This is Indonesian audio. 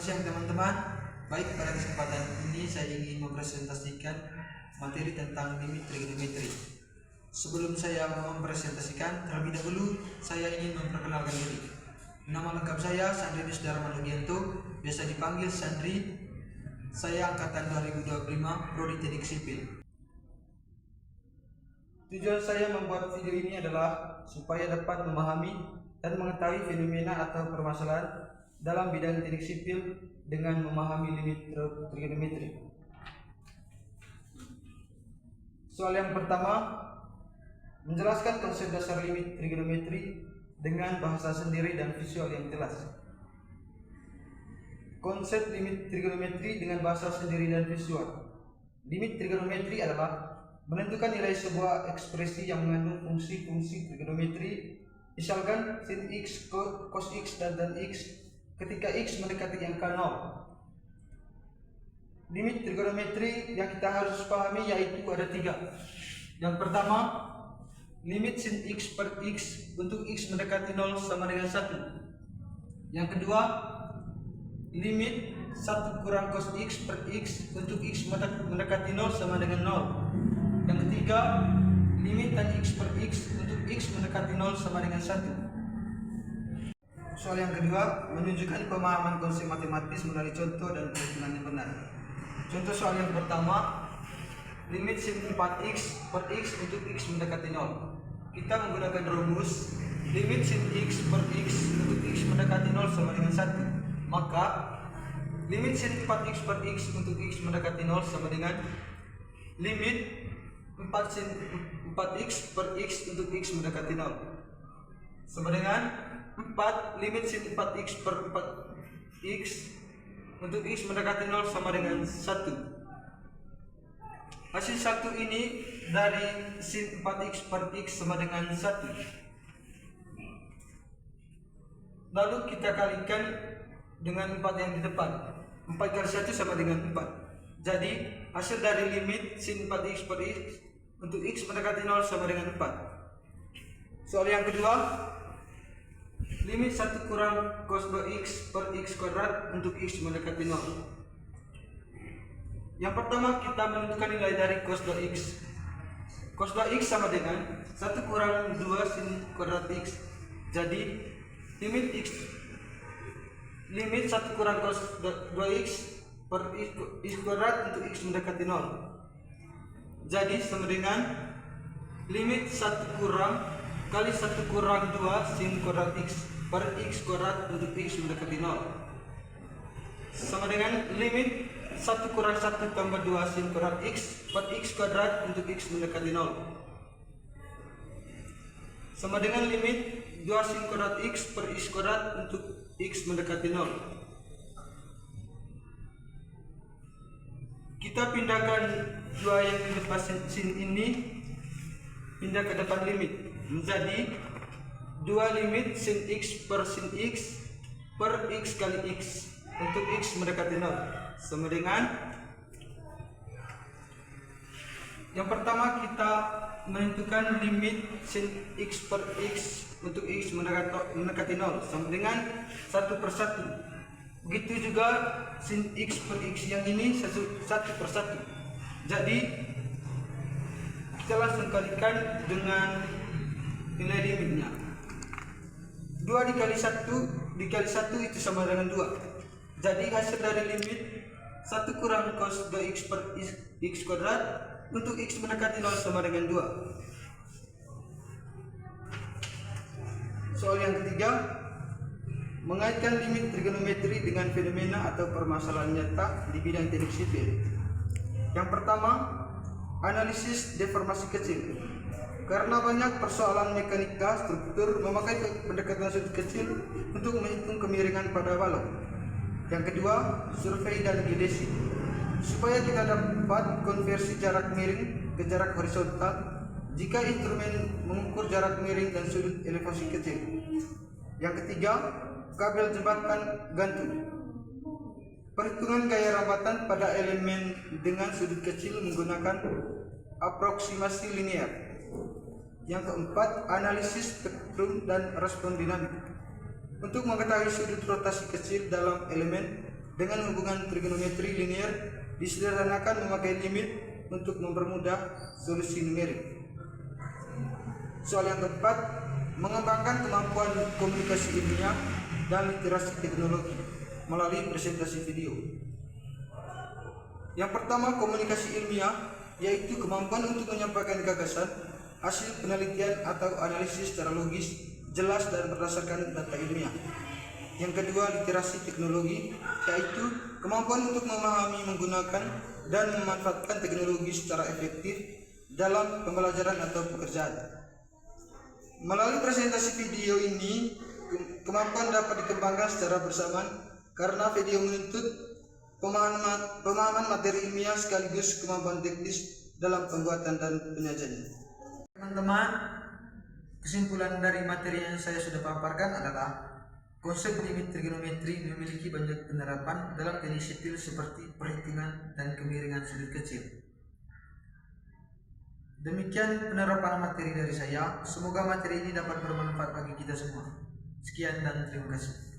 Selamat siang teman-teman. Baik, pada kesempatan ini saya ingin mempresentasikan materi tentang limit trigonometri. Sebelum saya mempresentasikan, terlebih dahulu saya ingin memperkenalkan diri. Nama lengkap saya Sandrinus Darman Lugianto, biasa dipanggil Sandri. Saya angkatan 2025, Prodi Teknik Sipil. Tujuan saya membuat video ini adalah supaya dapat memahami dan mengetahui fenomena atau permasalahan dalam bidang teknik sipil dengan memahami limit trigonometri. Soal yang pertama, menjelaskan konsep dasar limit trigonometri dengan bahasa sendiri dan visual yang jelas. Konsep limit trigonometri dengan bahasa sendiri dan visual. Limit trigonometri adalah menentukan nilai sebuah ekspresi yang mengandung fungsi-fungsi trigonometri, misalkan sin x, cos x, dan tan x, ketika x mendekati angka 0. Limit trigonometri yang kita harus pahami yaitu ada 3. Yang pertama, limit sin x per x untuk x mendekati 0 sama dengan 1. Yang kedua, limit 1 kurang cos x per x untuk x mendekati 0 sama dengan 0. Yang ketiga, limit tan x per x untuk x mendekati 0 sama dengan 1. Soal yang kedua, menunjukkan pemahaman konsep matematis melalui contoh dan perhitungan yang benar. Contoh soal yang pertama, limit sin 4x per x untuk x mendekati 0. Kita menggunakan rumus limit sin x per x untuk x mendekati 0 sama dengan 1. Maka limit sin 4x per x untuk x mendekati 0 sama dengan limit 4 sin 4x per x untuk x mendekati 0 sama dengan 4 limit sin 4x per 4x untuk x mendekati 0 sama dengan 1. Hasil 1 ini dari sin 4x per x sama dengan 1. Lalu kita kalikan dengan 4 yang di depan. 4 kali 1 sama dengan 4. Jadi hasil dari limit sin 4x per x untuk x mendekati 0 sama dengan 4. Soal yang kedua, limit 1 kurang cos 2x per x kuadrat untuk x mendekati 0. Yang pertama, kita menentukan nilai dari cos 2x. Cos 2x sama dengan 1 kurang 2 sin kuadrat x. Jadi limit 1 kurang cos 2x per x kuadrat untuk x mendekati 0. Jadi sama dengan limit 1 kurang kali 1 kurang 2 sin kuadrat x per x kuadrat untuk x mendekati 0 sama dengan limit 1 kurang 1 tambah 2 sin kuadrat x per x kuadrat untuk x mendekati 0 sama dengan limit 2 sin kuadrat x per x kuadrat untuk x mendekati 0. Kita pindahkan 2 yang di depan sin ini, pindah ke depan limit, menjadi 2 limit sin x per x kali x untuk x mendekati 0 sama dengan, yang pertama kita menentukan limit sin x per x untuk x mendekati 0 sama dengan 1 per 1. Begitu juga sin x per x yang ini 1 per 1. Jadi kita langsung kalikan dengan nilai limitnya. 2 dikali 1 itu sama dengan 2. Jadi hasil dari limit 1 kurang cos 2x per x kuadrat untuk x mendekati 0 sama dengan 2. Soal yang ketiga, mengaitkan limit trigonometri dengan fenomena atau permasalahan nyata di bidang teknik sipil. Yang pertama, analisis deformasi kecil. Karena banyak persoalan mekanika struktur memakai pendekatan sudut kecil untuk menghitung kemiringan pada balok. Yang kedua, survei dan geodesi. Supaya kita dapat konversi jarak miring ke jarak horizontal jika instrumen mengukur jarak miring dan sudut elevasi kecil. Yang ketiga, kabel jembatan gantung. Perhitungan gaya rambatan pada elemen dengan sudut kecil menggunakan aproksimasi linear. Yang keempat, analisis spektrum dan respon dinamik. Untuk mengetahui sudut rotasi kecil dalam elemen, Dengan hubungan trigonometri linear disederhanakan memakai limit untuk mempermudah solusi numerik. Soal yang keempat, mengembangkan kemampuan komunikasi ilmiah dan literasi teknologi melalui presentasi video. Yang pertama, komunikasi ilmiah, yaitu kemampuan untuk menyampaikan gagasan, hasil penelitian atau analisis secara logis, jelas dan berdasarkan data ilmiah. Yang kedua, literasi teknologi, yaitu kemampuan untuk memahami, menggunakan, dan memanfaatkan teknologi secara efektif dalam pembelajaran atau pekerjaan. Melalui presentasi video ini, kemampuan dapat dikembangkan secara bersamaan karena video menuntut pemahaman materi ilmiah sekaligus kemampuan teknis dalam pembuatan dan penyajiannya. Teman-teman, kesimpulan dari materi yang saya sudah paparkan adalah konsep limit trigonometri memiliki banyak penerapan dalam teknik sipil seperti perhitungan dan kemiringan sudut kecil. Demikian penerapan materi dari saya. Semoga materi ini dapat bermanfaat bagi kita semua. Sekian dan terima kasih.